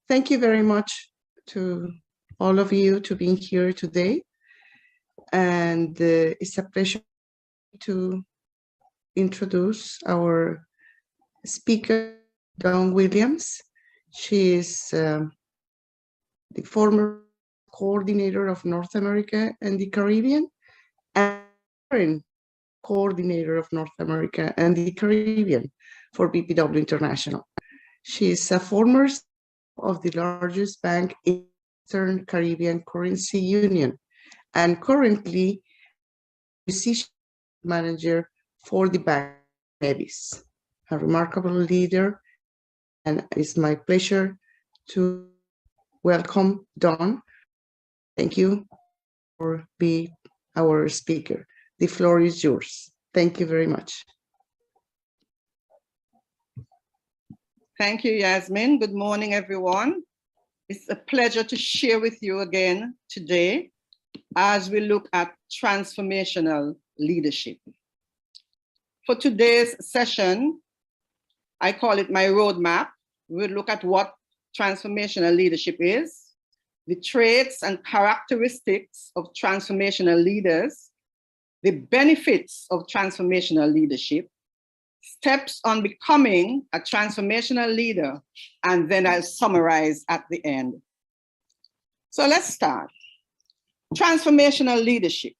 Thank you very much to all of you to being here today. And it's a pleasure to introduce our speaker, Dawne Williams. She is the former coordinator of North America and the Caribbean and current coordinator of North America and the Caribbean for BPW International. She is a former of the largest bank in Eastern Caribbean Currency Union and currently decision manager for the Bank of Nevis. A remarkable leader, and it's my pleasure to welcome Dawne. Thank you for being our speaker. The floor is yours. Thank you very much. Thank you, Yasmin. Good morning, everyone. It's a pleasure to share with you again today as we look at transformational leadership. For today's session, I call it my roadmap. We'll look at what transformational leadership is, the traits and characteristics of transformational leaders, the benefits of transformational leadership, steps on becoming a transformational leader, and then I'll summarize at the end. So let's start. Transformational leadership.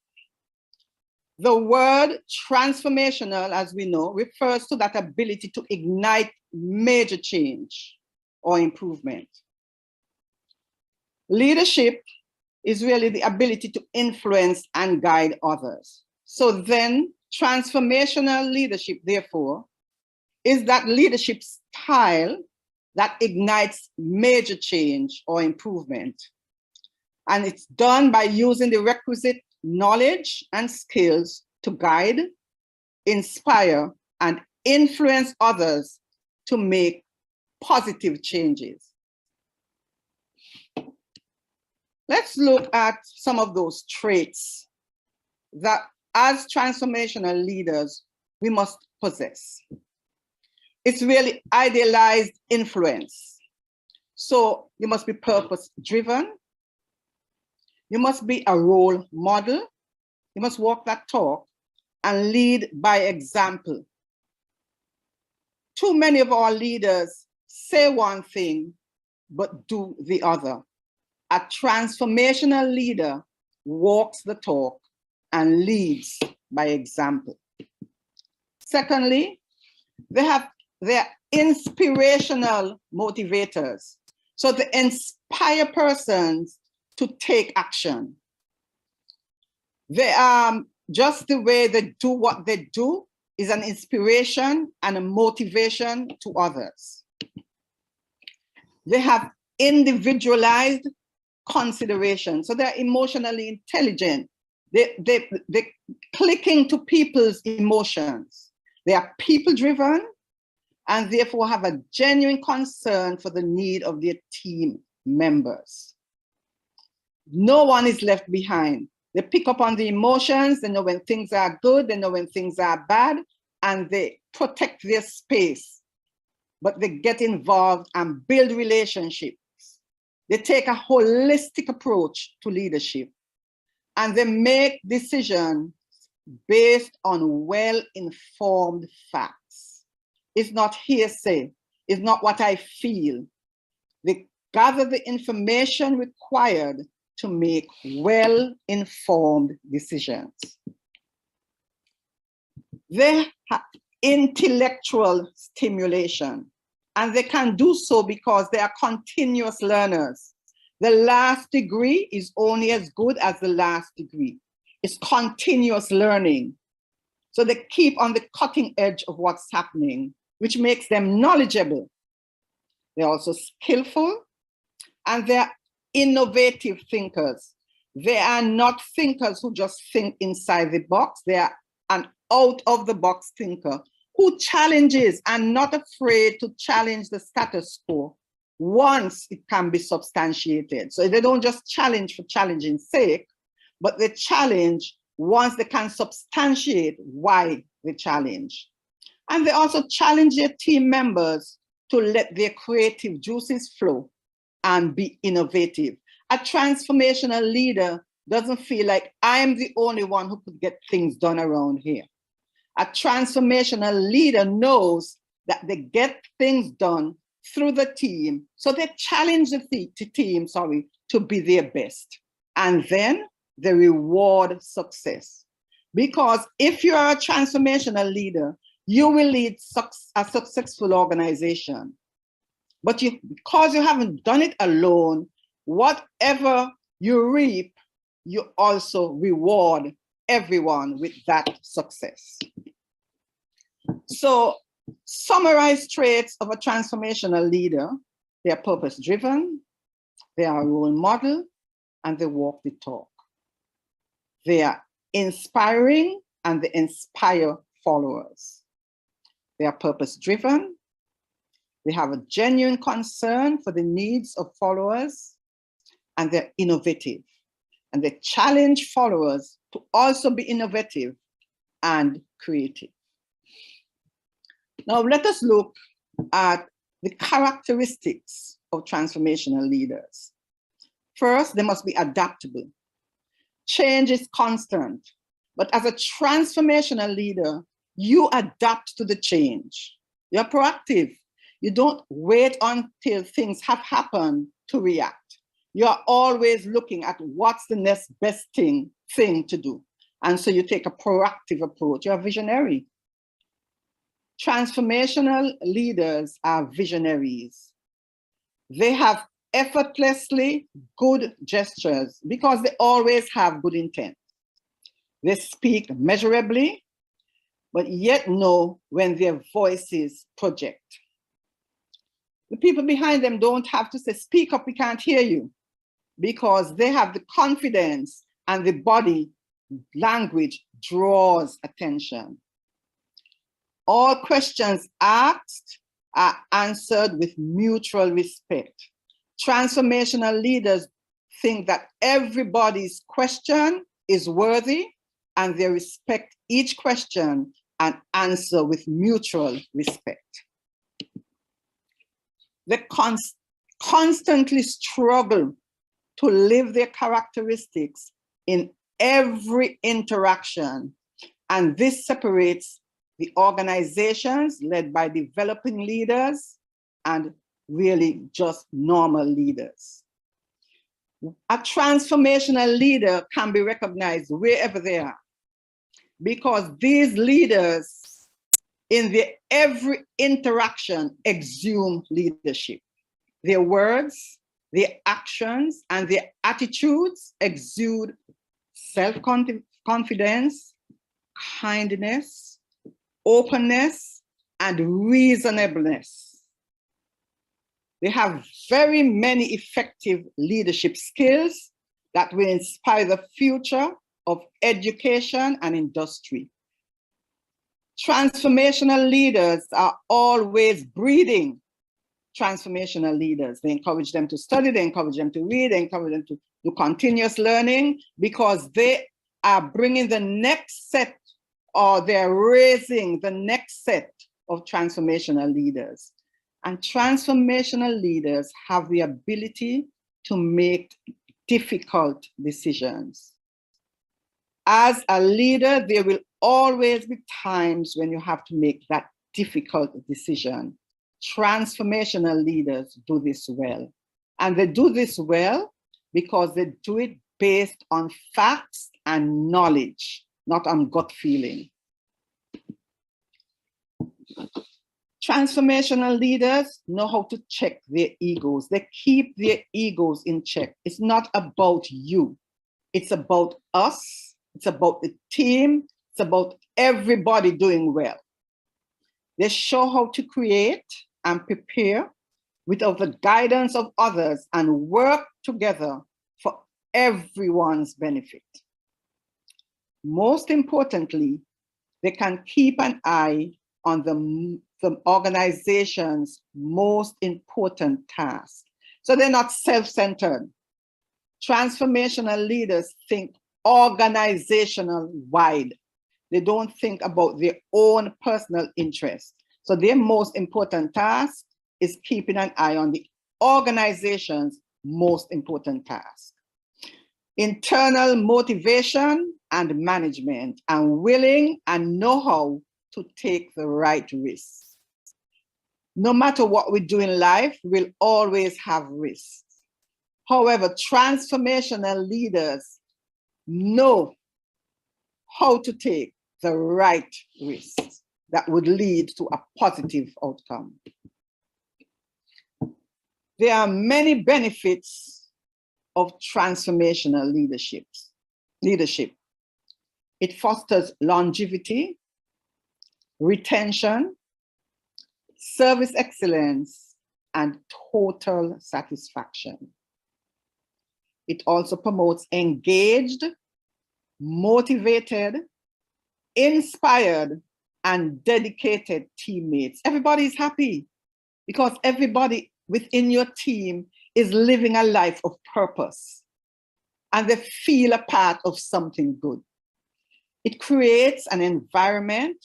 The word transformational, as we know, refers to that ability to ignite major change or improvement. Leadership is really the ability to influence and guide others. So then transformational leadership, therefore, is that leadership style that ignites major change or improvement. And it's done by using the requisite knowledge and skills to guide, inspire, and influence others to make positive changes. Let's look at some of those traits that as transformational leaders, we must possess. It's really idealized influence. So you must be purpose-driven. You must be a role model. You must walk that talk and lead by example. Too many of our leaders say one thing, but do the other. A transformational leader walks the talk and leads by example. Secondly, they're inspirational motivators. So they inspire persons to take action. They just the way they do what they do is an inspiration and a motivation to others. They have individualized consideration. So they're emotionally intelligent. They're clicking to people's emotions. They are people-driven and therefore have a genuine concern for the need of their team members. No one is left behind. They pick up on the emotions, they know when things are good, they know when things are bad, and they protect their space. But they get involved and build relationships. They take a holistic approach to leadership, and they make decisions based on well-informed facts. It's not hearsay. It's not what I feel. They gather the information required to make well-informed decisions. They have intellectual stimulation, and they can do so because they are continuous learners. The last degree is only as good as the last degree. It's continuous learning. So they keep on the cutting edge of what's happening, which makes them knowledgeable. They're also skillful, and they're innovative thinkers. They are not thinkers who just think inside the box. They are an out-of-the-box thinker who challenges and not afraid to challenge the status quo once it can be substantiated. So they don't just challenge for challenging's sake, but they challenge once they can substantiate why they challenge. And they also challenge their team members to let their creative juices flow and be innovative. A transformational leader doesn't feel like I'm the only one who could get things done around here. A transformational leader knows that they get things done through the team, so they challenge the team, to be their best. And then they reward success. Because if you are a transformational leader, you will lead a successful organization. But because you haven't done it alone, whatever you reap, you also reward everyone with that success. So, summarize traits of a transformational leader. They are purpose-driven, they are a role model, and they walk the talk. They are inspiring and they inspire followers. They are purpose-driven, they have a genuine concern for the needs of followers, and they're innovative. And they challenge followers to also be innovative and creative. Now let us look at the characteristics of transformational leaders. First, they must be adaptable. Change is constant, but as a transformational leader, you adapt to the change. You're proactive. You don't wait until things have happened to react. You're always looking at what's the next best thing to do. And so you take a proactive approach. You're a visionary. Transformational leaders are visionaries. They have effortlessly good gestures because they always have good intent. They speak measurably, but yet know when their voices project. The people behind them don't have to say, speak up, we can't hear you, because they have the confidence and the body language draws attention. All questions asked are answered with mutual respect. Transformational leaders think that everybody's question is worthy and they respect each question and answer with mutual respect. They constantly struggle to live their characteristics in every interaction, and this separates the organizations led by developing leaders and really just normal leaders. A transformational leader can be recognized wherever they are, because these leaders in their every interaction exude leadership. Their words, their actions, and their attitudes exude self-confidence, kindness, openness, and reasonableness. They have very many effective leadership skills that will inspire the future of education and industry. Transformational leaders are always breeding transformational leaders. They encourage them to study, they encourage them to read, they encourage them to do continuous learning, because they are bringing the next set, or they're raising the next set of transformational leaders. And transformational leaders have the ability to make difficult decisions. As a leader, there will always be times when you have to make that difficult decision. Transformational leaders do this well. And they do this well because they do it based on facts and knowledge, not on gut feeling. Transformational leaders know how to check their egos. They keep their egos in check. It's not about you. It's about us. It's about the team. It's about everybody doing well. They show how to create and prepare without the guidance of others and work together for everyone's benefit. Most importantly, they can keep an eye on the organization's most important task. So they're not self-centered. Transformational leaders think organizational wide. They don't think about their own personal interests. So their most important task is keeping an eye on the organization's most important task. Internal motivation and management, and willing and know-how to take the right risks. No matter what we do in life, we'll always have risks. However, transformational leaders know how to take the right risks that would lead to a positive outcome. There are many benefits of transformational leadership. It fosters longevity, retention, service excellence, and total satisfaction. It also promotes engaged, motivated, inspired, and dedicated teammates. Everybody is happy because everybody within your team is living a life of purpose and they feel a part of something good. It creates an environment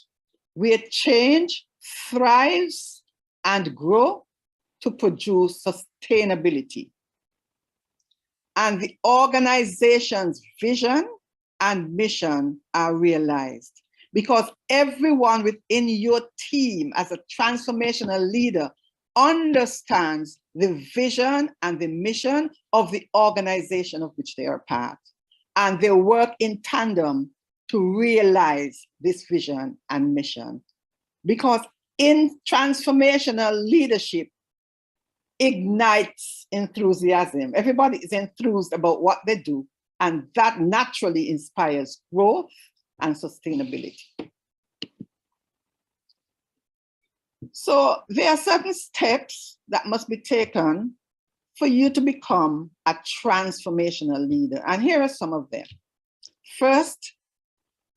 where change thrives and grows to produce sustainability. And the organization's vision and mission are realized because everyone within your team as a transformational leader understands the vision and the mission of the organization of which they are part. And they work in tandem to realize this vision and mission. Because in transformational leadership ignites enthusiasm. Everybody is enthused about what they do, and that naturally inspires growth and sustainability. So there are certain steps that must be taken for you to become a transformational leader. And here are some of them. First,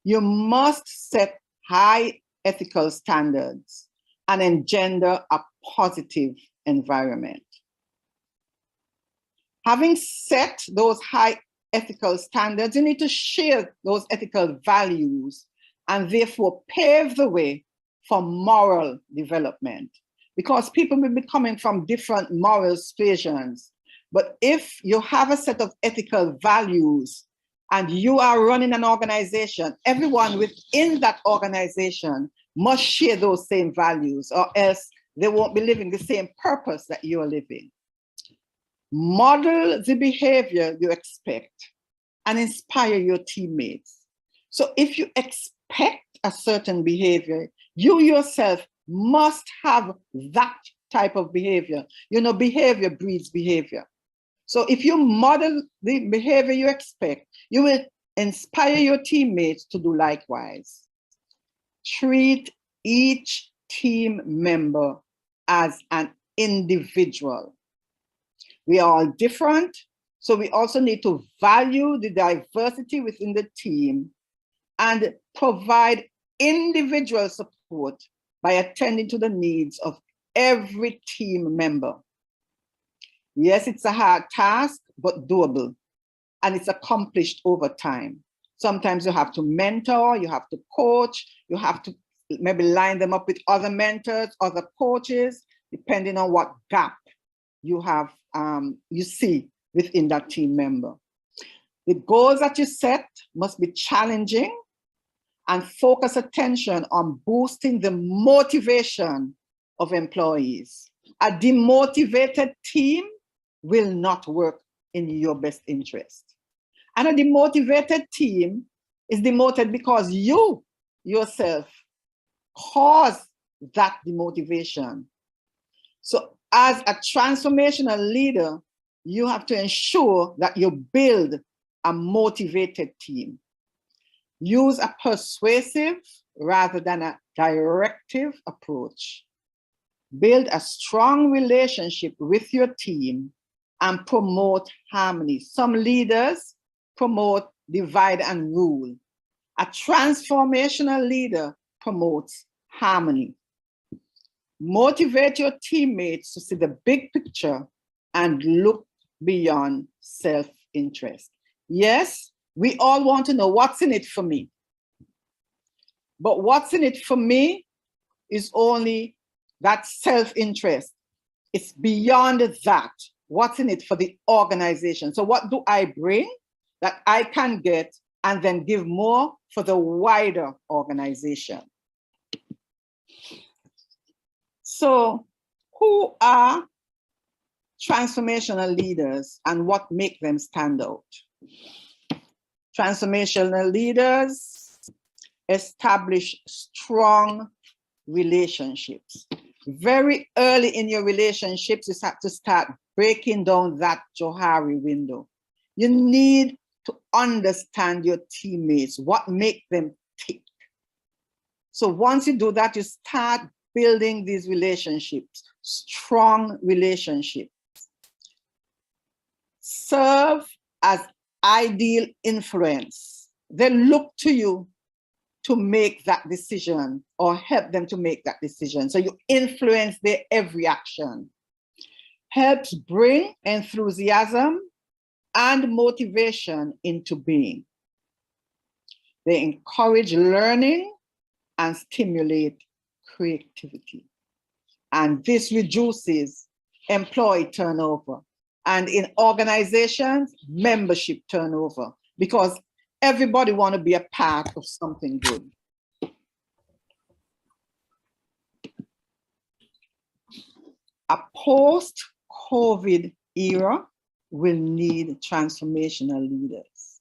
you must set high ethical standards and engender a positive environment. Having set those high ethical standards, you need to share those ethical values and therefore pave the way for moral development, because people will be coming from different moral persuasions. But if you have a set of ethical values and you are running an organization, everyone within that organization must share those same values, or else they won't be living the same purpose that you are living. Model the behavior you expect and inspire your teammates. So if you expect a certain behavior, you yourself must have that type of behavior. You know, behavior breeds behavior. So if you model the behavior you expect, you will inspire your teammates to do likewise. Treat each team member as an individual. We are all different, so we also need to value the diversity within the team and provide individual support by attending to the needs of every team member. Yes, it's a hard task, but doable, and it's accomplished over time. Sometimes you have to mentor, you have to coach, you have to maybe line them up with other mentors, other coaches, depending on what gap you have, you see within that team member. The goals that you set must be challenging and focus attention on boosting the motivation of employees. A demotivated team will not work in your best interest. And a demotivated team is demoted because you yourself caused that demotivation. So as a transformational leader, you have to ensure that you build a motivated team. Use a persuasive rather than a directive approach. Build a strong relationship with your team and promote harmony. Some leaders promote divide and rule. A transformational leader promotes harmony. Motivate your teammates to see the big picture and look beyond self-interest. Yes, we all want to know what's in it for me. But what's in it for me is only that self-interest. It's beyond that. What's in it for the organization? So what do I bring that I can get and then give more for the wider organization? So who are transformational leaders and what make them stand out? Transformational leaders establish strong relationships. Very early in your relationships, you have to start breaking down that Johari window. You need to understand your teammates, what makes them tick. So once you do that, you start building these relationships, strong relationships. Serve as ideal influence. They look to you to make that decision or help them to make that decision. So you influence their every action. Helps bring enthusiasm and motivation into being. They encourage learning and stimulate creativity. And this reduces employee turnover. And in organizations, membership turnover, because everybody wants to be a part of something good. A post-COVID era will need transformational leaders.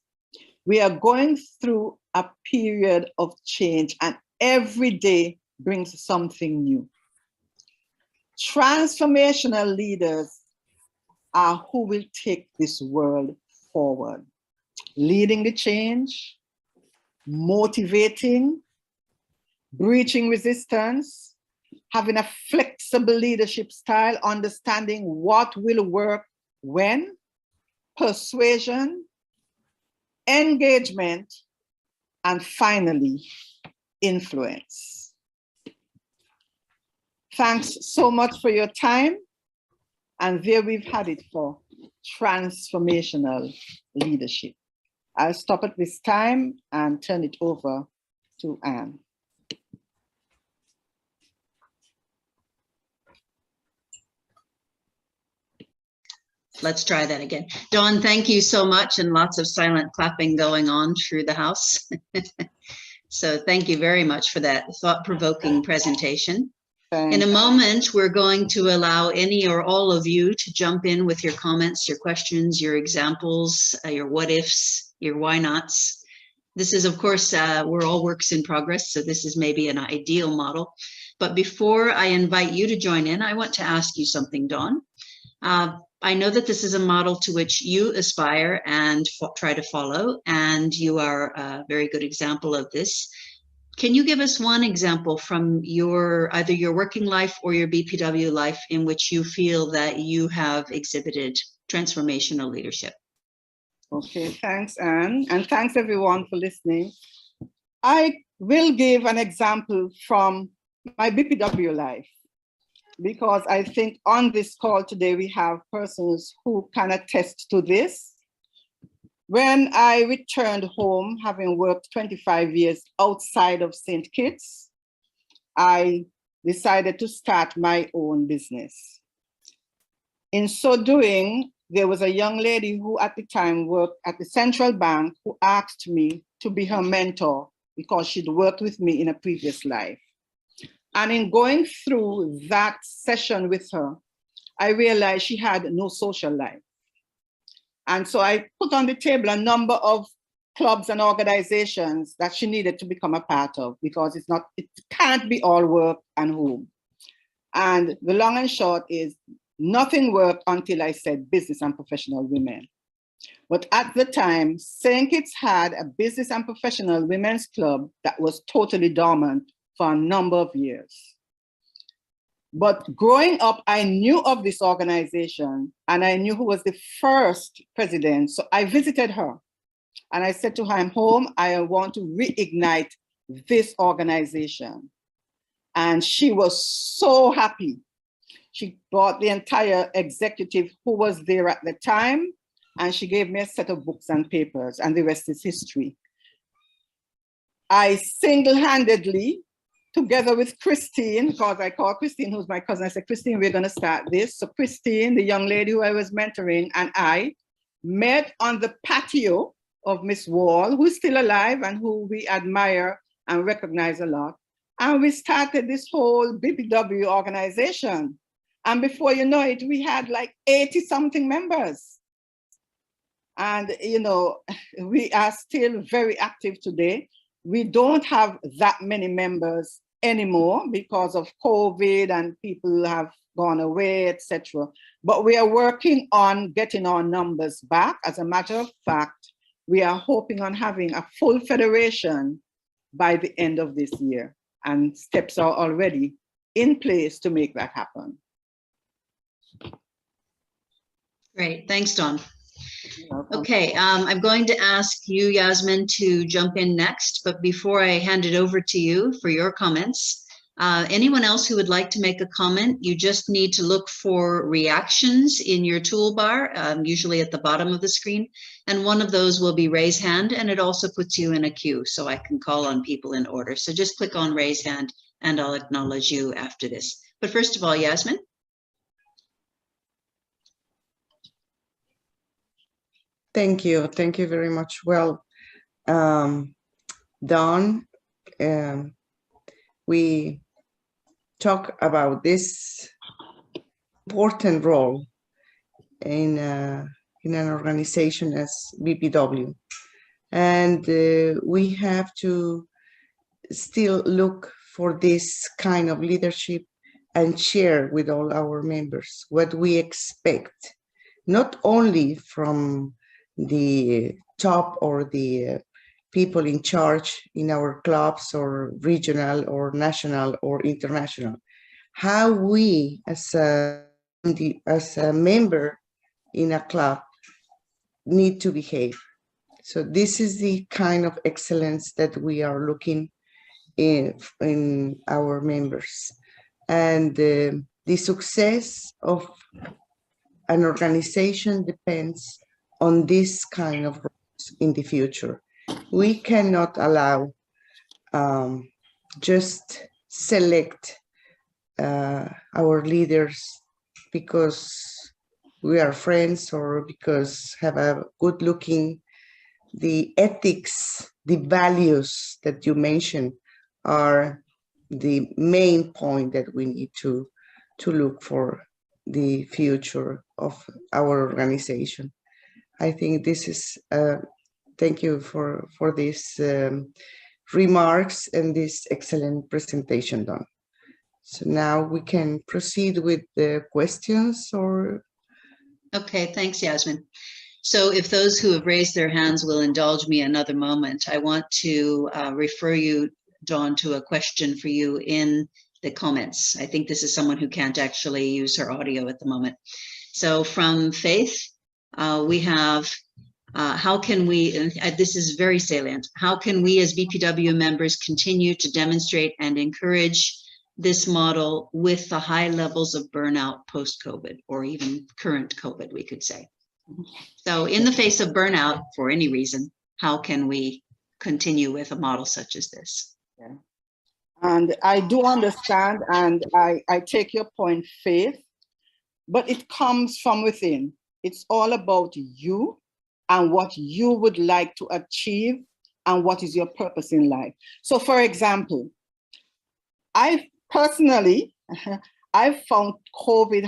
We are going through a period of change, and every day brings something new. Transformational leaders are who will take this world forward, leading the change, motivating, breaching resistance, having a flexible leadership style, understanding what will work when, persuasion, engagement, and finally, influence. Thanks so much for your time. And there we've had it for transformational leadership. I'll stop at this time and turn it over to Anne. Let's try that again. Dawne, thank you so much, and lots of silent clapping going on through the house. So thank you very much for that thought-provoking presentation. Thanks. In a moment, we're going to allow any or all of you to jump in with your comments, your questions, your examples, your what ifs, your why nots. This is, of course, we're all works in progress, so this is maybe an ideal model. But before I invite you to join in, I want to ask you something, Dawne. I know that this is a model to which you aspire and try to follow, and you are a very good example of this. Can you give us one example from either your working life or your BPW life in which you feel that you have exhibited transformational leadership? Okay, thanks, Anne, and thanks everyone for listening. I will give an example from my BPW life, because I think on this call today, we have persons who can attest to this. When I returned home, having worked 25 years outside of St. Kitts, I decided to start my own business. In so doing, there was a young lady who at the time worked at the central bank who asked me to be her mentor because she'd worked with me in a previous life. And in going through that session with her, I realized she had no social life. And so I put on the table a number of clubs and organizations that she needed to become a part of, because it can't be all work and home. And the long and short is nothing worked until I said business and professional women. But at the time, St. Kitts had a business and professional women's club that was totally dormant for a number of years. But growing up, I knew of this organization and I knew who was the first president. So I visited her and I said to her, I'm home, I want to reignite this organization. And she was so happy. She brought the entire executive who was there at the time, and she gave me a set of books and papers, and the rest is history. I single-handedly together with Christine, because I call Christine, who's my cousin, I said, Christine, we're going to start this. So Christine, the young lady who I was mentoring, and I met on the patio of Miss Wall, who's still alive and who we admire and recognize a lot. And we started this whole BPW organization. And before you know it, we had like 80 something members. And, you know, we are still very active today. We don't have that many members anymore because of COVID and people have gone away, etc. But we are working on getting our numbers back. As a matter of fact, we are hoping on having a full federation by the end of this year. And steps are already in place to make that happen. Great, thanks, Dawne. Okay, I'm going to ask you, Yasmin, to jump in next, but before I hand it over to you for your comments, anyone else who would like to make a comment, you just need to look for reactions in your toolbar, usually at the bottom of the screen, and one of those will be raise hand, and it also puts you in a queue so I can call on people in order. So just click on raise hand and I'll acknowledge you after this. But first of all, Yasmin. Thank you very much. Well, Dawne, we talk about this important role in an organization as BPW, and we have to still look for this kind of leadership and share with all our members what we expect, not only from the top or the people in charge in our clubs or regional or national or international, how we as a member in a club need to behave. So this is the kind of excellence that we are looking in our members. And the success of an organization depends on this kind of roles in the future. We cannot allow just select our leaders because we are friends or because have a good looking. The ethics, the values that you mentioned are the main point that we need to look for the future of our organization. I think this is, thank you for these remarks and this excellent presentation, Dawne. So now we can proceed with the questions or... Okay, thanks, Yasmin. So if those who have raised their hands will indulge me another moment, I want to refer you, Dawne, to a question for you in the comments. I think this is someone who can't actually use her audio at the moment. So from Faith, we have, how can we, and this is very salient, how can we as BPW members continue to demonstrate and encourage this model with the high levels of burnout post-COVID or even current COVID, we could say? So in the face of burnout, for any reason, how can we continue with a model such as this? Yeah. And I do understand, and I take your point, Faith, but it comes from within. It's all about you and what you would like to achieve and what is your purpose in life. So for example, I personally, I've found COVID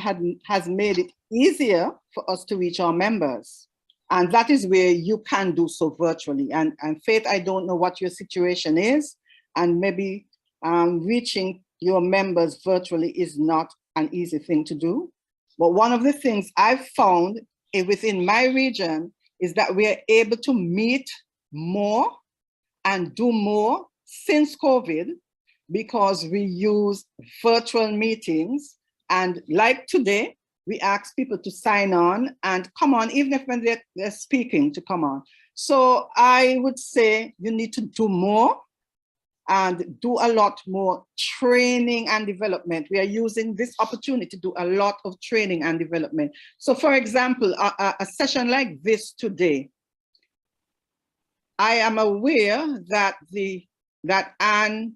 has made it easier for us to reach our members. And that is where you can do so virtually. And Faith, I don't know what your situation is, and maybe reaching your members virtually is not an easy thing to do. But one of the things I've found within my region is that we are able to meet more and do more since COVID because we use virtual meetings. And like today, we ask people to sign on and come on, even if when they're speaking, to come on. So I would say you need to do more and do a lot more training and development. We are using this opportunity to do a lot of training and development. So for example, a session like this today, I am aware that Anne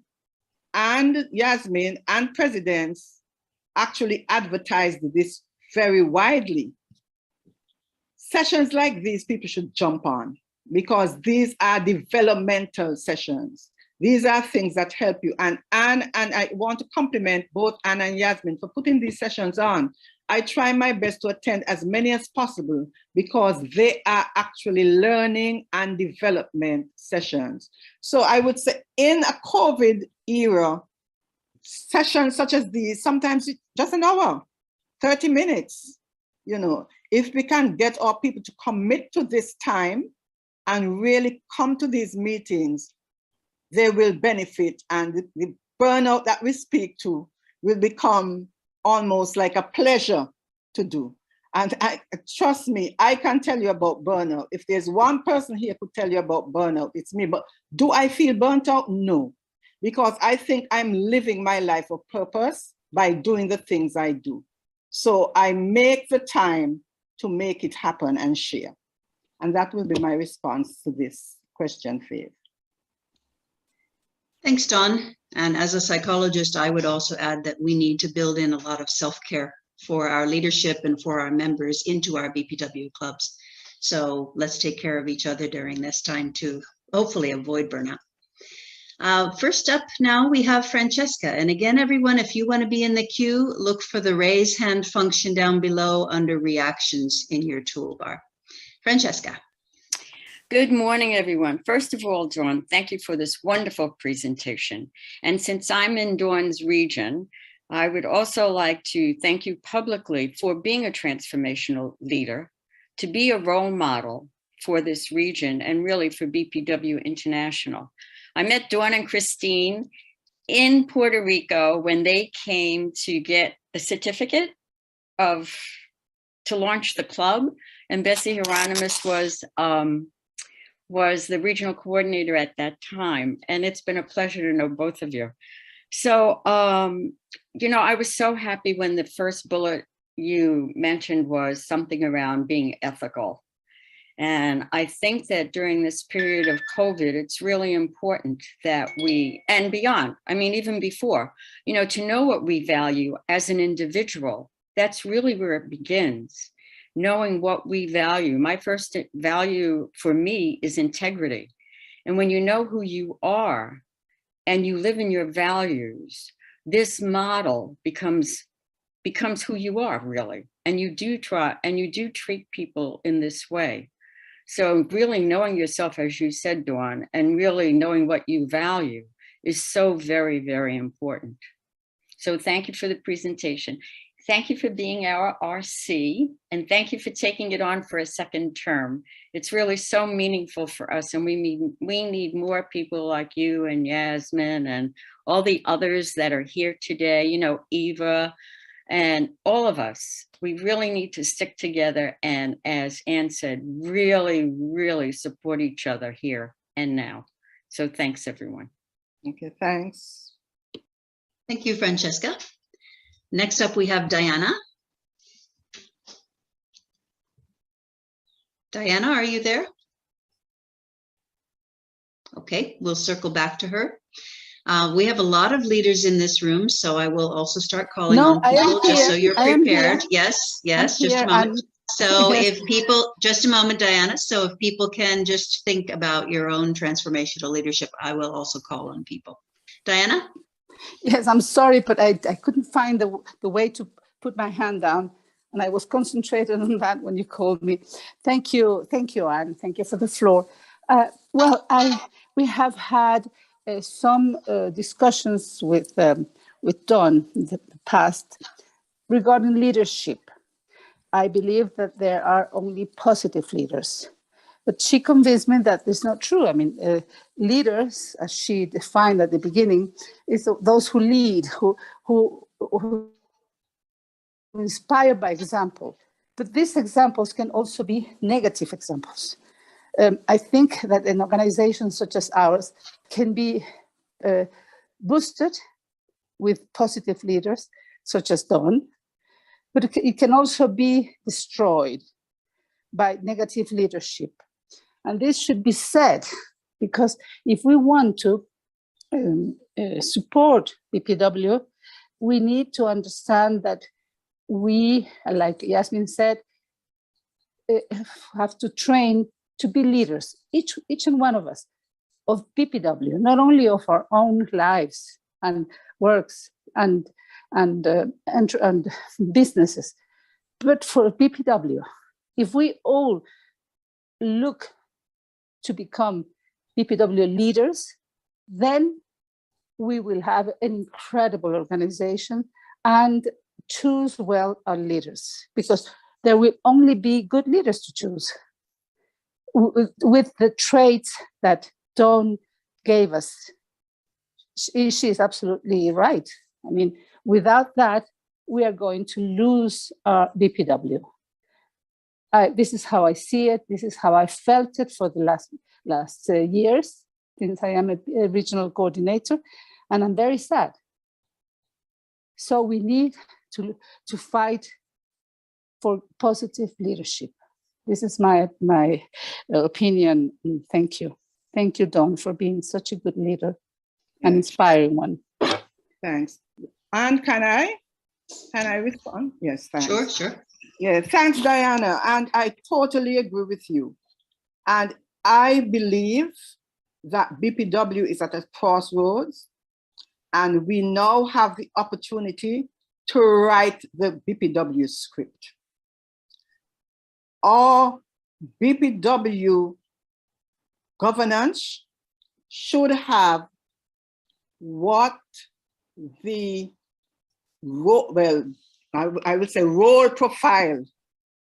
and Yasmin and presidents actually advertised this very widely. Sessions like these, people should jump on, because these are developmental sessions. These are things that help you. And Anne, and I want to compliment both Anne and Yasmin for putting these sessions on. I try my best to attend as many as possible, because they are actually learning and development sessions. So I would say in a COVID era, sessions such as these, sometimes just an hour, 30 minutes, you know, if we can get our people to commit to this time and really come to these meetings, they will benefit, and the burnout that we speak to will become almost like a pleasure to do. And trust me, I can tell you about burnout. If there's one person here who could tell you about burnout, it's me. But do I feel burnt out? No, because I think I'm living my life of purpose by doing the things I do. So I make the time to make it happen and share. And that will be my response to this question, Faith. Thanks, Dawne. And as a psychologist, I would also add that we need to build in a lot of self-care for our leadership and for our members into our BPW clubs. So let's take care of each other during this time to hopefully avoid burnout. First up now we have Francesca. And again, everyone, if you want to be in the queue, look for the raise hand function down below under reactions in your toolbar. Francesca. Good morning, everyone. First of all, Dawne, thank you for this wonderful presentation. And since I'm in Dawne's region, I would also like to thank you publicly for being a transformational leader, to be a role model for this region and really for BPW International. I met Dawne and Christine in Puerto Rico when they came to get the certificate to launch the club, and Bessie Hieronymus was the regional coordinator at that time. And it's been a pleasure to know both of you. So, you know, I was so happy when the first bullet you mentioned was something around being ethical. And I think that during this period of COVID, it's really important that we, and beyond, I mean, even before, you know, to know what we value as an individual. That's really where it begins. Knowing what we value. My first value for me is integrity. And when you know who you are and you live in your values, this model becomes who you are, really. And you do treat people in this way. So really knowing yourself, as you said, Dawne, and really knowing what you value is so very, very important. So thank you for the presentation. Thank you for being our RC, and thank you for taking it on for a second term. It's really so meaningful for us, and we need more people like you and Yasmin and all the others that are here today, you know, Eva, and all of us. We really need to stick together and, as Anne said, really, really support each other here and now. So thanks, everyone. Okay, thanks. Thank you, Francesca. Next up, we have Diana. Diana, are you there? Okay, we'll circle back to her. We have a lot of leaders in this room, so I will also start calling on people just so you're prepared. Yes, just a moment. So if people, just a moment, Diana. So if people can just think about your own transformational leadership, I will also call on people. Diana? Yes, I'm sorry, but I couldn't find the way to put my hand down, and I was concentrated on that when you called me. Thank you, Anne. Thank you for the floor. Well, we have had some discussions with Dawne in the past regarding leadership. I believe that there are only positive leaders. But she convinced me that it's not true. I mean, leaders, as she defined at the beginning, is those who lead, who inspire by example. But these examples can also be negative examples. I think that an organization such as ours can be boosted with positive leaders, such as Dawne, but it can also be destroyed by negative leadership. And this should be said, because if we want to support BPW, we need to understand that we, like Yasmin said, have to train to be leaders, each and one of us, of BPW, not only of our own lives and works and businesses, but for BPW. If we all look to become BPW leaders, then we will have an incredible organization and choose well our leaders, because there will only be good leaders to choose with the traits that Dawne gave us. She is absolutely right. I mean, without that, we are going to lose our BPW. This is how I see it. This is how I felt it for the last years, since I am a regional coordinator, and I'm very sad. So we need to fight for positive leadership. This is my opinion. Thank you. Thank you, Dawne, for being such a good leader, an inspiring one. Thanks. And can I respond? Yes, thanks. Sure. Yeah, thanks, Diana. And I totally agree with you. And I believe that BPW is at a crossroads, and we now have the opportunity to write the BPW script. Our BPW governance should have what the I would say role profile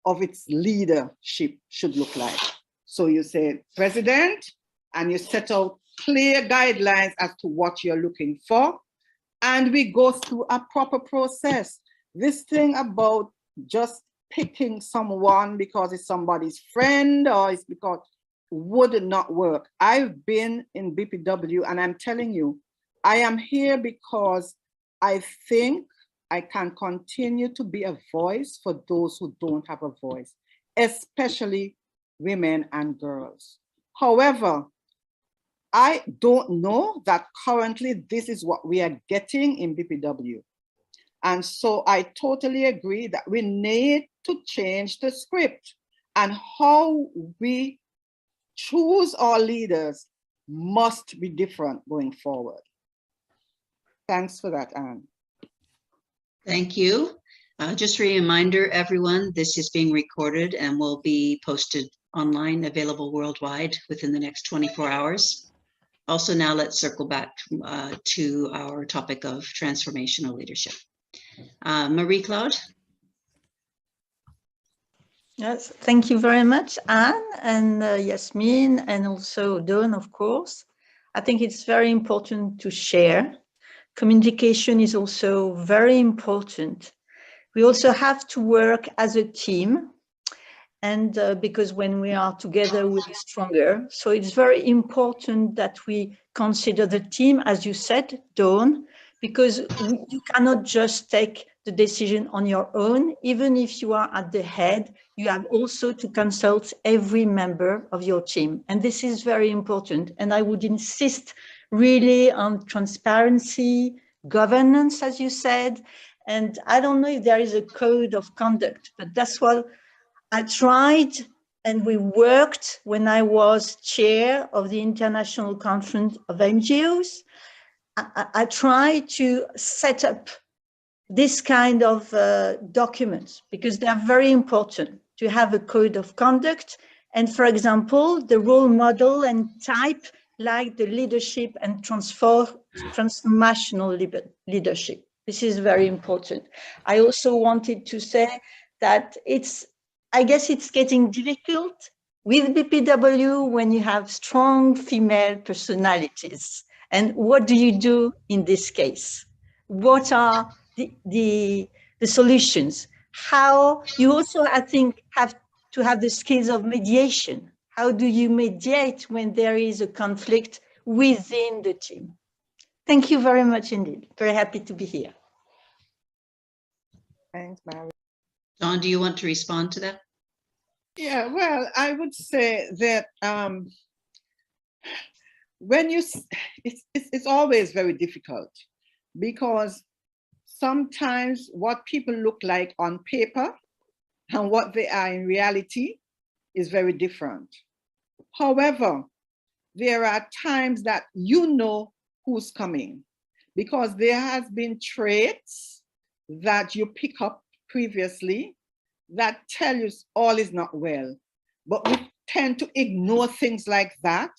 of its leadership should look like. So you say president, and you set out clear guidelines as to what you're looking for, and we go through a proper process. This thing about just picking someone because it's somebody's friend or it's because would not work. I've been in BPW, and I'm telling you, I am here because I think I can continue to be a voice for those who don't have a voice, especially women and girls. However, I don't know that currently this is what we are getting in BPW. And so I totally agree that we need to change the script, and how we choose our leaders must be different going forward. Thanks for that, Anne. Thank you. Just a reminder, everyone, this is being recorded and will be posted online, available worldwide within the next 24 hours. Also, now let's circle back to our topic of transformational leadership. Marie-Claude? Yes, thank you very much, Anne and Yasmin, and also Dawne, of course. I think it's very important to share. Communication is also very important. We also have to work as a team, and because when we are together, we're stronger. So it's very important that we consider the team, as you said, Dawne, because you cannot just take the decision on your own. Even if you are at the head, you have also to consult every member of your team. And this is very important. And I would insist really on transparency, governance, as you said. And I don't know if there is a code of conduct, but that's what I tried, and we worked when I was chair of the International Conference of NGOs. I tried to set up this kind of documents because they are very important to have a code of conduct. And for example, the role model and type like the leadership and transformational leadership. This is very important. I also wanted to say that I guess it's getting difficult with BPW when you have strong female personalities. And what do you do in this case? What are the solutions? How you also, I think, have to have the skills of mediation. How do you mediate when there is a conflict within the team? Thank you very much indeed. Very happy to be here. Thanks, Mary. Dawne, do you want to respond to that? Yeah, well, I would say that when you, it's always very difficult, because sometimes what people look like on paper and what they are in reality is very different. However, there are times that you know who's coming, because there has been traits that you pick up previously that tell you all is not well. But we tend to ignore things like that.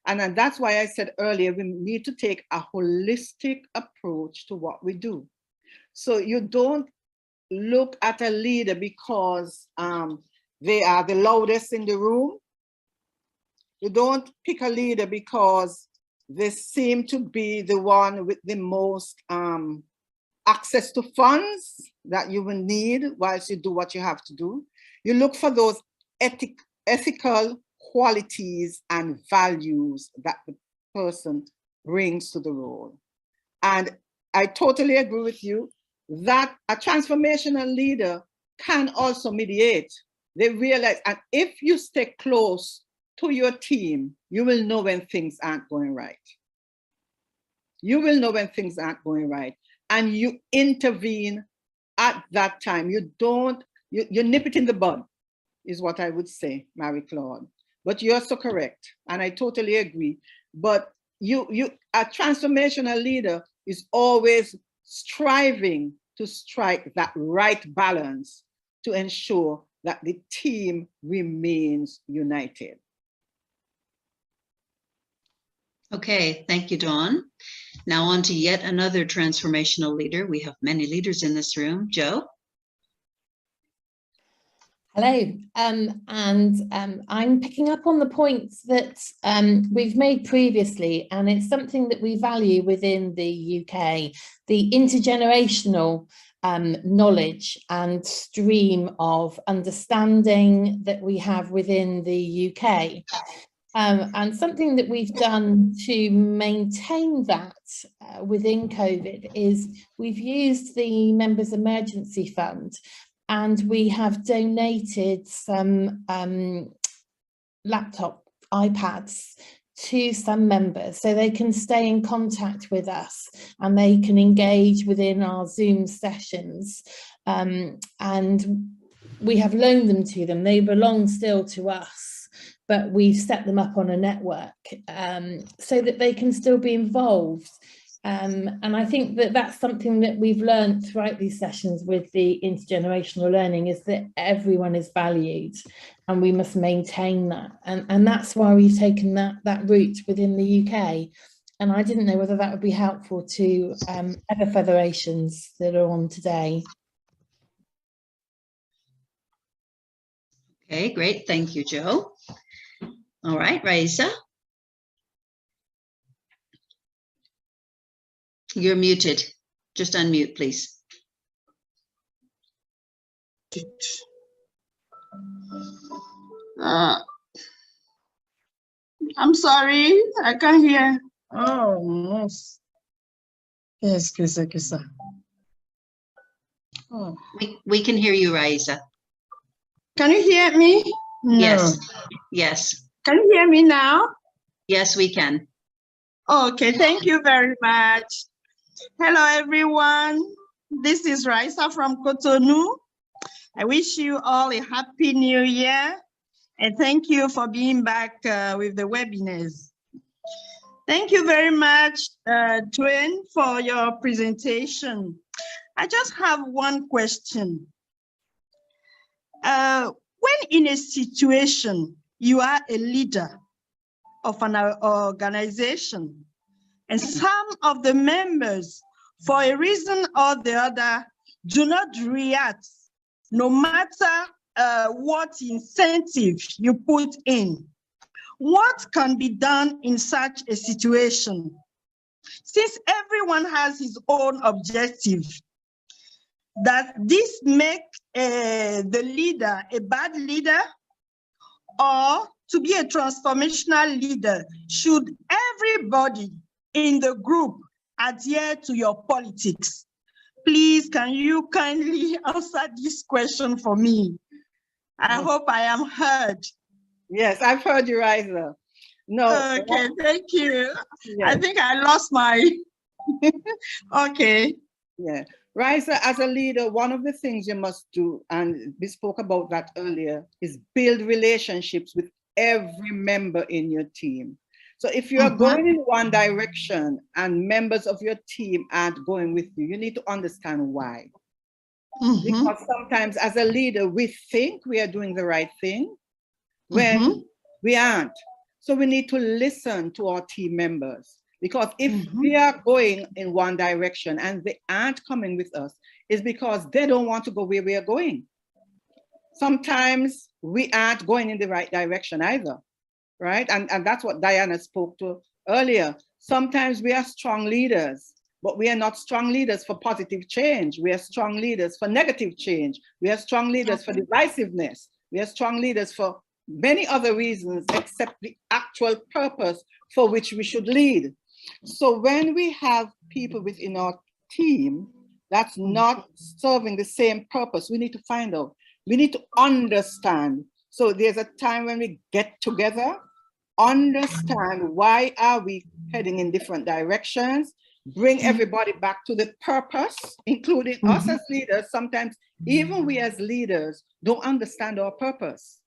And that's why I said earlier, we need to take a holistic approach to what we do. So you don't look at a leader because they are the loudest in the room. You don't pick a leader because they seem to be the one with the most access to funds that you will need whilst you do what you have to do. You look for those ethical qualities and values that the person brings to the role. And I totally agree with you that a transformational leader can also mediate. They realize, and if you stay close to your team, you will know when things aren't going right. You will know when things aren't going right. And you intervene at that time. You don't, you nip it in the bud, is what I would say, Marie-Claude. But you're so correct, and I totally agree. But a transformational leader is always striving to strike that right balance to ensure that the team remains united. Okay, thank you, Dawne. Now on to yet another transformational leader. We have many leaders in this room. Jo? Hello, I'm picking up on the points that we've made previously, and it's something that we value within the UK, the intergenerational knowledge and stream of understanding that we have within the UK. And something that we've done to maintain that within COVID is we've used the Members Emergency Fund, and we have donated some laptop iPads to some members so they can stay in contact with us and they can engage within our Zoom sessions. And we have loaned them to them. They belong still to us, but we've set them up on a network so that they can still be involved. And I think that that's something that we've learned throughout these sessions with the intergenerational learning, is that everyone is valued and we must maintain that. And that's why we've taken that route within the UK. And I didn't know whether that would be helpful to other federations that are on today. Okay, great. Thank you, Jo. All right, Raisa. You're muted. Just unmute, please. I'm sorry, I can't hear. Oh, yes. Oh. We can hear you, Raisa. Can you hear me? No. Yes. Yes. Can you hear me now? Yes, we can. Okay, thank you very much. Hello, everyone. This is Raisa from Cotonou. I wish you all a happy new year, and thank you for being back with the webinars. Thank you very much, Dawne, for your presentation. I just have one question. When in a situation you are a leader of an organization, and some of the members, for a reason or the other, do not react, no matter what incentive you put in, what can be done in such a situation? Since everyone has his own objective, does this make the leader a bad leader? Or to be a transformational leader, should everybody in the group adhere to your politics? Please, can you kindly answer this question for me? I hope I am heard. Yes, I've heard you, Raisa. No. Okay, thank you. I Yes. think I lost my, okay. Yeah. Risa, as a leader, one of the things you must do, and we spoke about that earlier, is build relationships with every member in your team. So if you're going in one direction and members of your team aren't going with you, you need to understand why. Because sometimes as a leader, we think we are doing the right thing when we aren't. So we need to listen to our team members. Because if we are going in one direction and they aren't coming with us, it's because they don't want to go where we are going. Sometimes we aren't going in the right direction either, right? And that's what Diana spoke to earlier. Sometimes we are strong leaders, but we are not strong leaders for positive change. We are strong leaders for negative change. We are strong leaders for divisiveness. We are strong leaders for many other reasons except the actual purpose for which we should lead. So when we have people within our team that's not serving the same purpose, we need to find out. We need to understand. So there's a time when we get together, understand why are we heading in different directions, bring everybody back to the purpose, including us as leaders. Sometimes even we as leaders don't understand our purpose.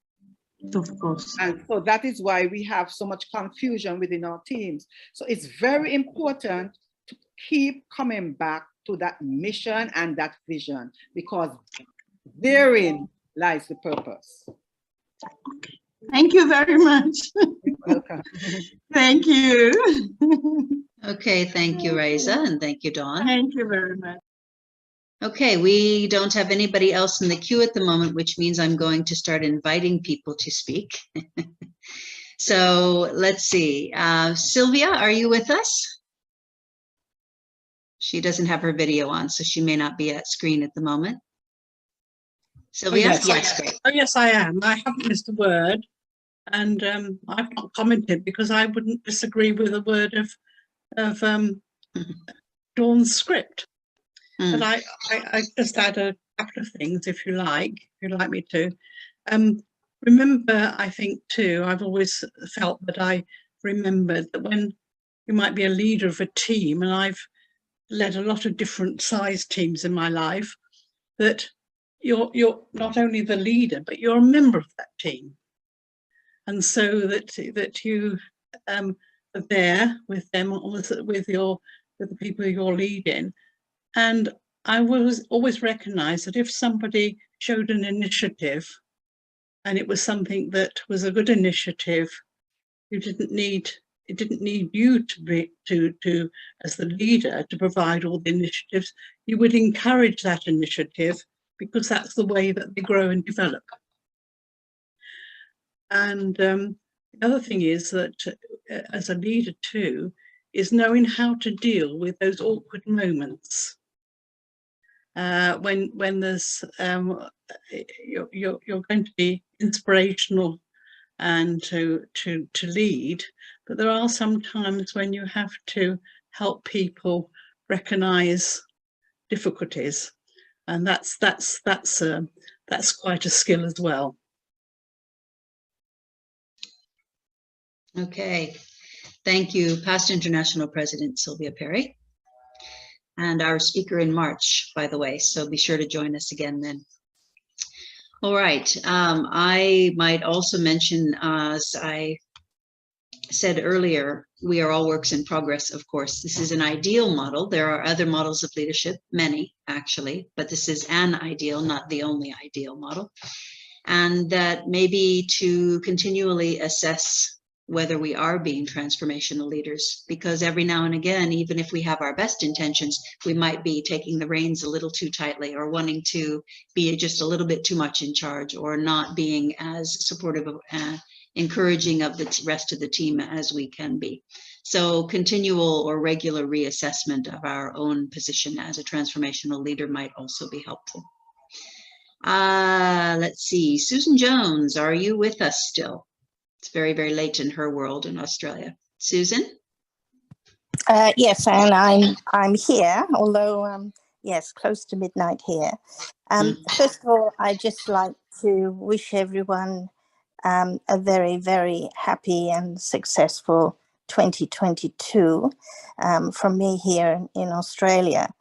Of course. And so that is why we have so much confusion within our teams. So it's very important to keep coming back to that mission and that vision, because therein lies the purpose. Thank you very much. You're welcome. Thank you. Okay, thank you, Risa, and thank you, Dawne. Thank you very much. Okay, we don't have anybody else in the queue at the moment, which means I'm going to start inviting people to speak. So let's see. Sylvia, are you with us? She doesn't have her video on, so she may not be at screen at the moment. Sylvia? Oh, yes. Great. Oh, yes, I am. I haven't missed a word. And I've not commented because I wouldn't disagree with a word of Dawn's script. But I just add a couple of things, if you like me to. Remember, I think too, I've always felt that I remembered that when you might be a leader of a team, and I've led a lot of different size teams in my life, that you're not only the leader, but you're a member of that team. And so that you are there with them, with the people you're leading. And I was always recognized that if somebody showed an initiative and it was something that was a good initiative, it didn't need you to as the leader to provide all the initiatives. You would encourage that initiative because that's the way that they grow and develop. And the other thing is that as a leader too, is knowing how to deal with those awkward moments. When there's you're going to be inspirational and to lead, but there are some times when you have to help people recognize difficulties, and that's quite a skill as well. Okay, thank you, past International President Sylvia Perry. And our speaker in March, by the way, so be sure to join us again then. All right, I might also mention, as I said earlier, we are all works in progress, of course. This is an ideal model. There are other models of leadership, many actually, but this is an ideal, not the only ideal model. And that maybe to continually assess whether we are being transformational leaders, because every now and again, even if we have our best intentions, we might be taking the reins a little too tightly or wanting to be just a little bit too much in charge or not being as supportive of encouraging of the rest of the team as we can be. So continual or regular reassessment of our own position as a transformational leader might also be helpful. Let's see, Susan Jones, are you with us still? It's very, very late in her world in Australia. Susan? Yes, and I'm here, although, yes, close to midnight here. First of all, I'd just like to wish everyone a very, very happy and successful 2022 from me here in Australia.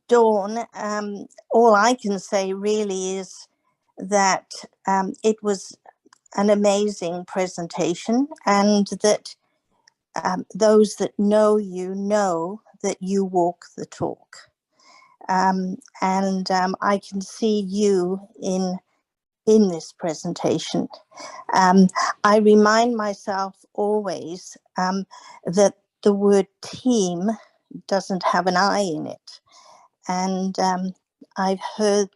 Dawne, all I can say really is that it was an amazing presentation, and that those that know that you walk the talk. And I can see you in this presentation. I remind myself always that the word team doesn't have an I in it. And I've heard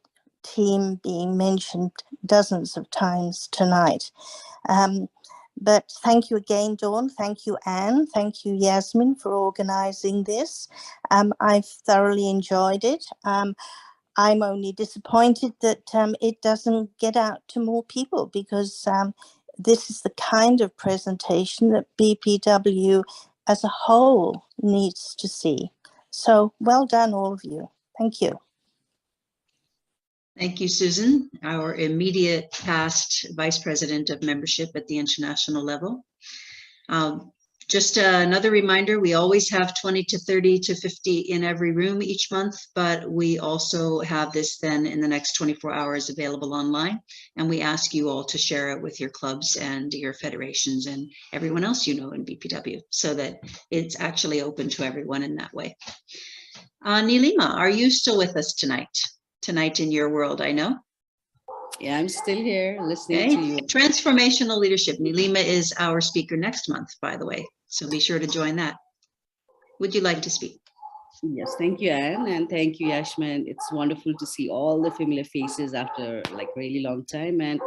team being mentioned dozens of times tonight. But thank you again, Dawne. Thank you, Anne. Thank you, Yasmin, for organising this. I've thoroughly enjoyed it. I'm only disappointed that it doesn't get out to more people, because this is the kind of presentation that BPW as a whole needs to see. So well done, all of you. Thank you. Thank you, Susan, our immediate past Vice President of Membership at the international level. Just another reminder, we always have 20 to 30 to 50 in every room each month, but we also have this then in the next 24 hours available online. And we ask you all to share it with your clubs and your federations and everyone else you know in BPW, so that it's actually open to everyone in that way. Nilima, are you still with us tonight? Tonight in your world, I know. Yeah, I'm still here listening to you. Transformational Leadership. Nilima is our speaker next month, by the way. So be sure to join that. Would you like to speak? Yes, thank you, Anne, and thank you, Yashman. It's wonderful to see all the familiar faces after like really long time. And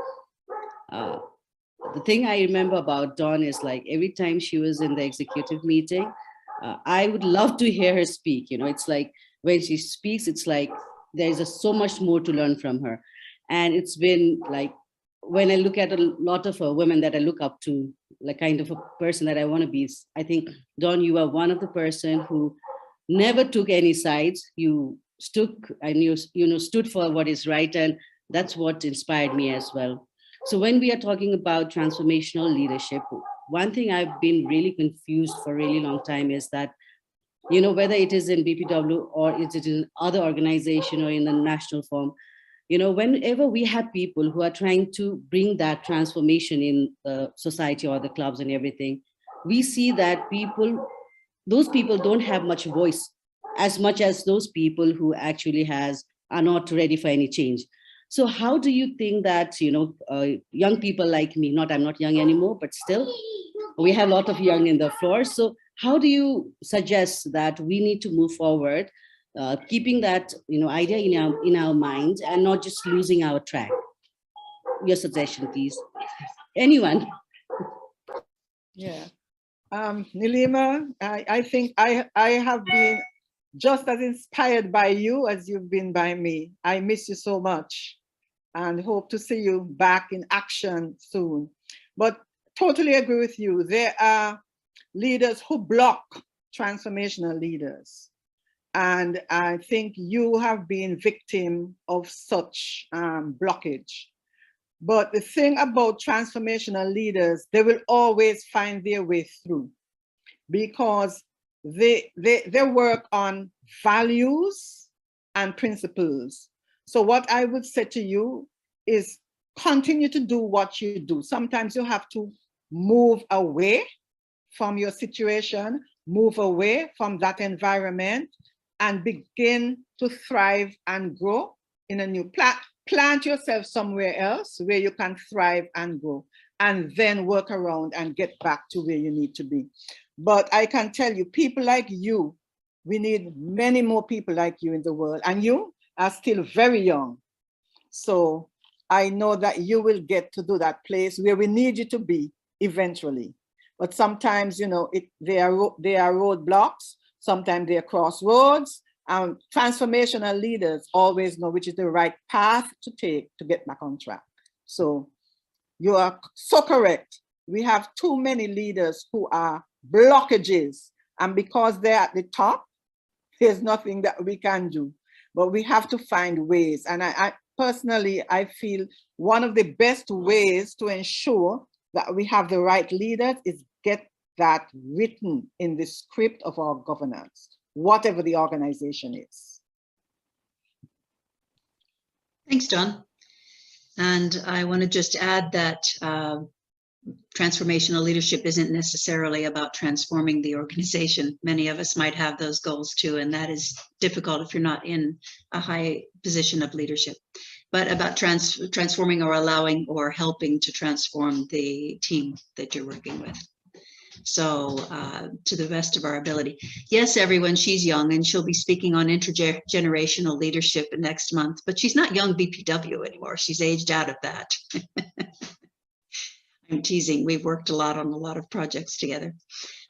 the thing I remember about Dawne is like every time she was in the executive meeting, I would love to hear her speak. You know, it's like when she speaks, it's like there's so much more to learn from her. And it's been like, when I look at a lot of women that I look up to, like kind of a person that I want to be, I think, Dawne, you are one of the person who never took any sides. You stood and you stood for what is right. And that's what inspired me as well. So when we are talking about transformational leadership, one thing I've been really confused for a really long time is that, you know, whether it is in BPW or is it in other organization or in the national form, you know, whenever we have people who are trying to bring that transformation in the society or the clubs and everything, we see that those people don't have much voice as much as those people who actually are not ready for any change. So how do you think that, you know, young people like me, I'm not young anymore, but still we have a lot of young in the floor. So how do you suggest that we need to move forward, keeping that, you know, idea in our minds and not just losing our track? Your suggestion, please. Anyone? Yeah. Nilima, I think I have been just as inspired by you as you've been by me. I miss you so much and hope to see you back in action soon. But totally agree with you. There are leaders who block transformational leaders. And I think you have been victim of such blockage. But the thing about transformational leaders, they will always find their way through, because they work on values and principles. So what I would say to you is continue to do what you do. Sometimes you have to move away from your situation, move away from that environment, and begin to thrive and grow in a new plant yourself somewhere else where you can thrive and grow, and then work around and get back to where you need to be. But I can tell you, people like you, we need many more people like you in the world, and you are still very young. So I know that you will get to that place where we need you to be eventually. But sometimes, you know, there are roadblocks, sometimes there are crossroads. Transformational leaders always know which is the right path to take to get back on track. So you are so correct. We have too many leaders who are blockages, and because they're at the top, there's nothing that we can do. But we have to find ways. And personally, I feel one of the best ways to ensure that we have the right leaders is get that written in the script of our governance, whatever the organization is. Thanks, Dawne. And I want to just add that transformational leadership isn't necessarily about transforming the organization. Many of us might have those goals too, and that is difficult if you're not in a high position of leadership, but about transforming or allowing or helping to transform the team that you're working with. So to the best of our ability. Yes, everyone, she's young and she'll be speaking on intergenerational leadership next month, but she's not young BPW anymore. She's aged out of that. I'm teasing. We've worked a lot on a lot of projects together.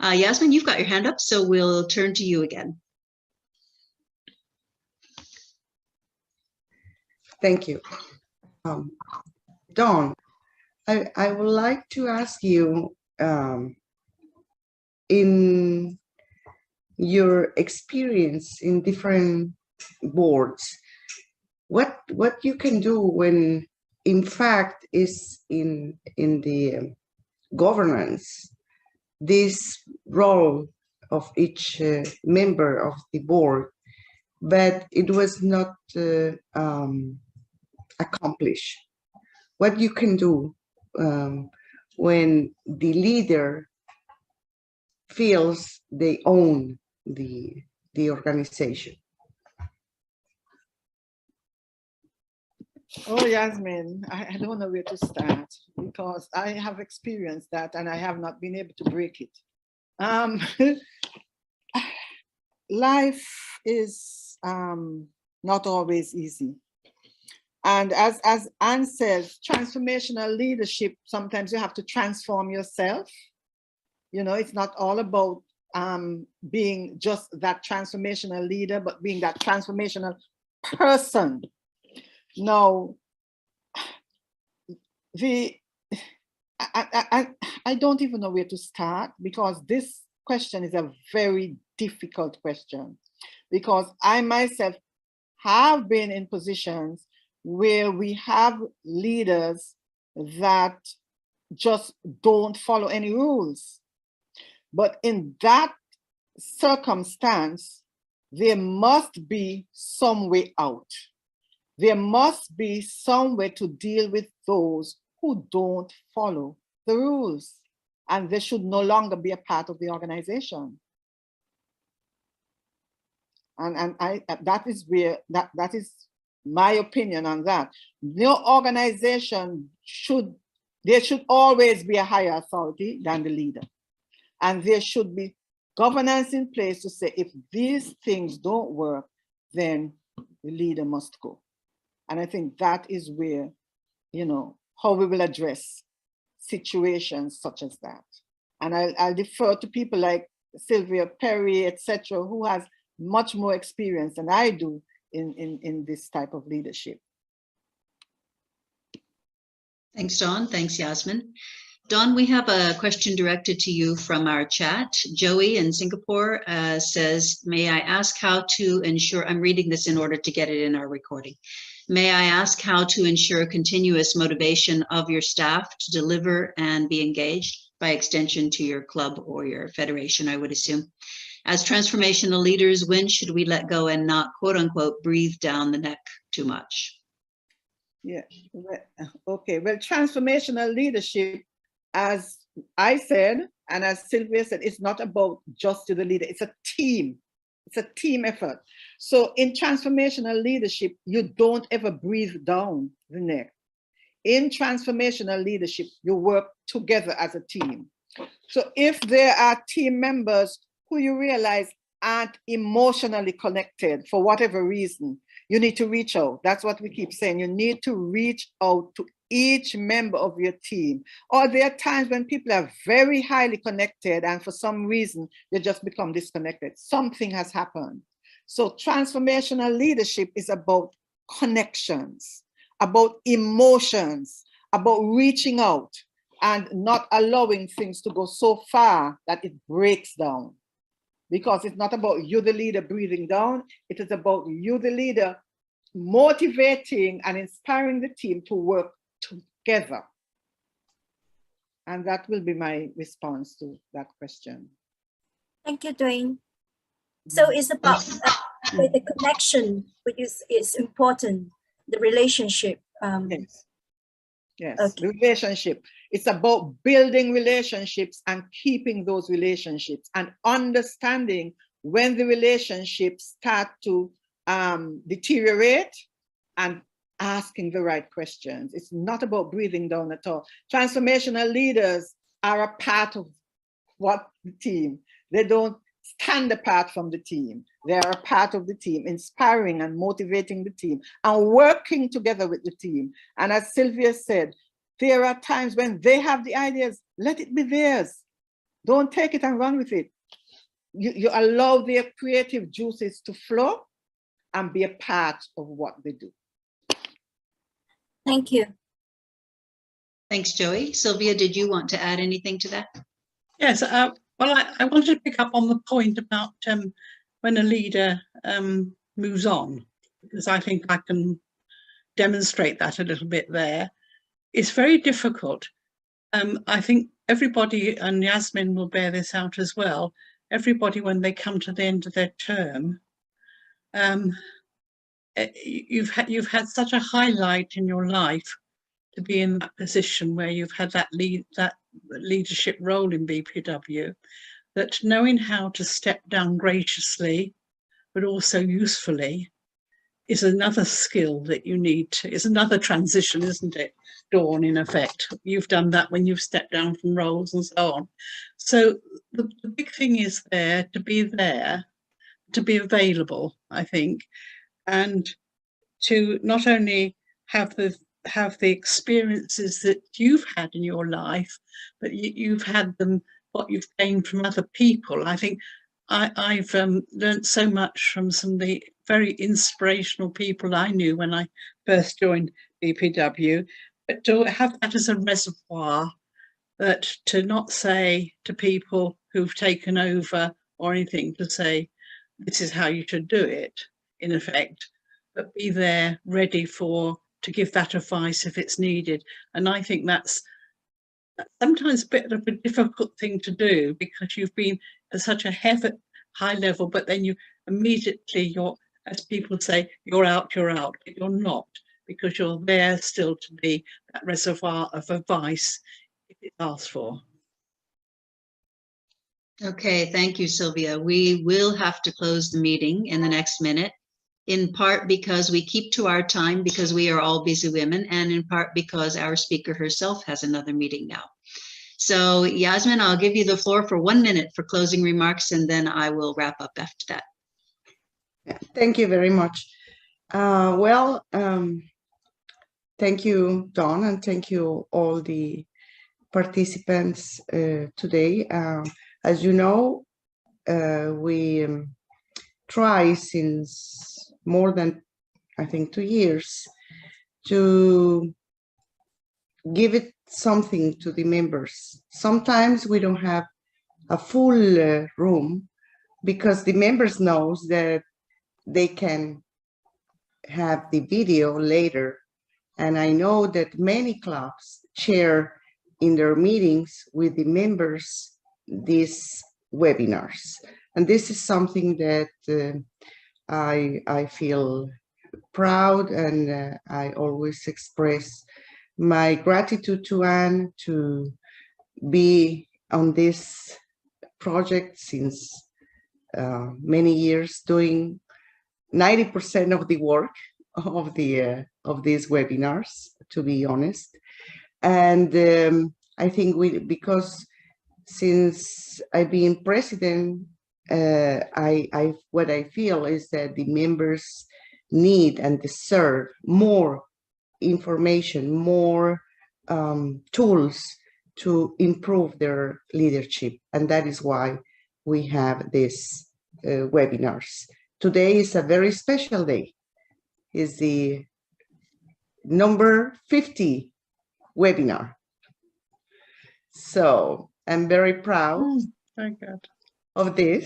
Yasmin, you've got your hand up, so we'll turn to you again. Thank you. Dawne, I would like to ask you, in your experience in different boards, what you can do when in fact is in the governance, this role of each member of the board, but it was not accomplished. What you can do when the leader feels they own the organization. Oh, Yasmin, I don't know where to start because I have experienced that and I have not been able to break it. Life is not always easy. And as Anne says, transformational leadership, sometimes you have to transform yourself. You know, it's not all about being just that transformational leader, but being that transformational person. Now, I don't even know where to start because this question is a very difficult question because I myself have been in positions where we have leaders that just don't follow any rules. But in that circumstance, there must be some way out. There must be some way to deal with those who don't follow the rules, and they should no longer be a part of the organization. And that is where that is my opinion on that. No organization there should always be a higher authority than the leader. And there should be governance in place to say, if these things don't work, then the leader must go. And I think that is where, you know, how we will address situations such as that. And I'll defer to people like Sylvia Perry, etc., who has much more experience than I do in this type of leadership. Thanks, Dawne. Thanks, Yasmin. Dawne, we have a question directed to you from our chat. Joey in Singapore says, may I ask how to ensure, I'm reading this in order to get it in our recording. May I ask how to ensure continuous motivation of your staff to deliver and be engaged, by extension to your club or your federation, I would assume. As transformational leaders, when should we let go and not, quote unquote, breathe down the neck too much? Yeah, okay, well, transformational leadership, as I said, and as Sylvia said, it's not about just to the leader, it's a team. It's a team effort. So in transformational leadership, you don't ever breathe down the neck. In transformational leadership, you work together as a team. So if there are team members who you realize aren't emotionally connected for whatever reason, you need to reach out. That's what we keep saying. You need to reach out to each member of your team. Or there are times when people are very highly connected and for some reason they just become disconnected. Something has happened. So transformational leadership is about connections, about emotions, about reaching out and not allowing things to go so far that it breaks down. Because it's not about you, the leader, breathing down. It is about you, the leader, motivating and inspiring the team to work together. And that will be my response to that question. Thank you, Dwayne. So it's about the connection, which is important, the relationship. Yes. Yes, Okay. the relationship. It's about building relationships and keeping those relationships and understanding when the relationships start to deteriorate and asking the right questions. It's not about breathing down at all. Transformational leaders are a part of what the team. They don't stand apart from the team. They are a part of the team, inspiring and motivating the team and working together with the team. And as Sylvia said, there are times when they have the ideas, let it be theirs. Don't take it and run with it. You allow their creative juices to flow and be a part of what they do. Thank you. Thanks, Joey. Sylvia, did you want to add anything to that? Yes, well, I wanted to pick up on the point about when a leader moves on, because I think I can demonstrate that a little bit there. It's very difficult. I think everybody, and Yasmin will bear this out as well, everybody when they come to the end of their term, you've had such a highlight in your life to be in that position where you've had that leadership role in BPW, that knowing how to step down graciously but also usefully is another skill that you need to, it's another transition, isn't it, Dawne, in effect? You've done that when you've stepped down from roles and so on. So the big thing is there, to be available, I think, and to not only have the experiences that you've had in your life, but you've had them, what you've gained from other people. I think I've learned so much from some of the very inspirational people I knew when I first joined BPW, but to have that as a reservoir, that to not say to people who've taken over or anything, to say, this is how you should do it, in effect, but be there ready to give that advice if it's needed. And I think that's sometimes a bit of a difficult thing to do, because you've been at such a high level, but then you immediately, as people say, you're out, but you're not, because you're there still to be that reservoir of advice if it's asked for. Okay, thank you, Sylvia. We will have to close the meeting in the next minute, in part because we keep to our time because we are all busy women, and in part because our speaker herself has another meeting now. So Yasmin, I'll give you the floor for 1 minute for closing remarks, and then I will wrap up after that. Yeah, thank you very much. Thank you, Dawne, and thank you all the participants today. As you know, we try since more than, I think, 2 years to give it something to the members. Sometimes we don't have a full room because the members knows that they can have the video later. And I know that many clubs share in their meetings with the members these webinars. And this is something that I feel proud, and I always express my gratitude to Anne to be on this project since many years, doing 90% of the work of these webinars, to be honest. And I think because since I've been president, what I feel is that the members need and deserve more information, more tools to improve their leadership. And that is why we have these webinars. Today is a very special day. It's the number 50 webinar. So I'm very proud of this.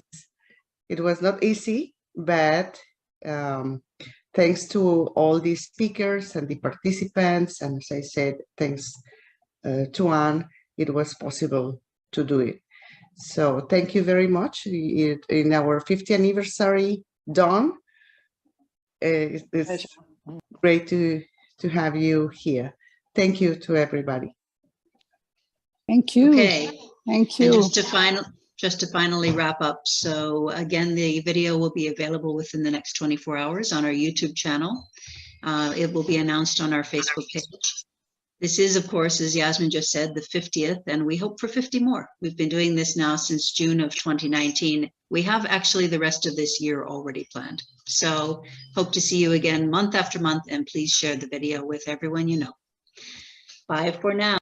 It was not easy, but thanks to all the speakers and the participants. And as I said, thanks to Anne, it was possible to do it. So thank you very much. In our 50th anniversary, Dawne, it's great to have you here. Thank you to everybody. Thank you. Okay. Thank you. And just to finally wrap up. So again, the video will be available within the next 24 hours on our YouTube channel. It will be announced on our Facebook page. This is, of course, as Yasmin just said, the 50th, and we hope for 50 more. We've been doing this now since June of 2019. We have actually the rest of this year already planned. So hope to see you again month after month, and please share the video with everyone you know. Bye for now.